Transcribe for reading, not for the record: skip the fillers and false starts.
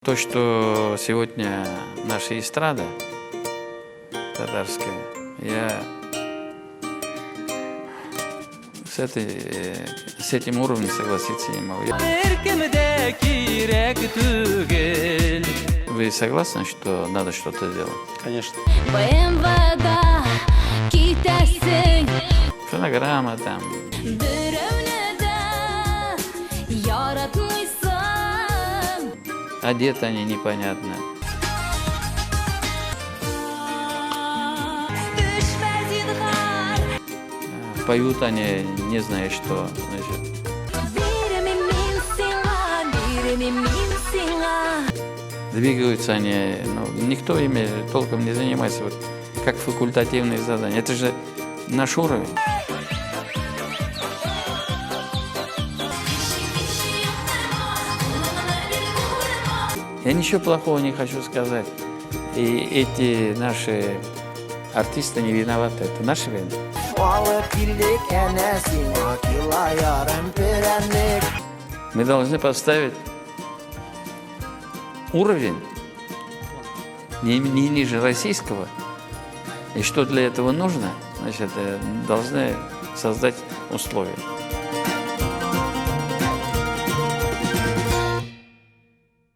То, что сегодня наша эстрада татарская, я с этим уровнем согласиться не могу. Вы согласны, что надо что-то делать? Конечно. Фонограмма там. Одеты они непонятно. Поют они не знаю что. Значит. Двигаются они, никто ими толком не занимается, вот, как факультативные задания. Это же наш уровень. Я ничего плохого не хочу сказать. И эти наши артисты не виноваты. Это наша вина. Мы должны поставить уровень не ниже российского. И что для этого нужно? Значит, должны создать условия.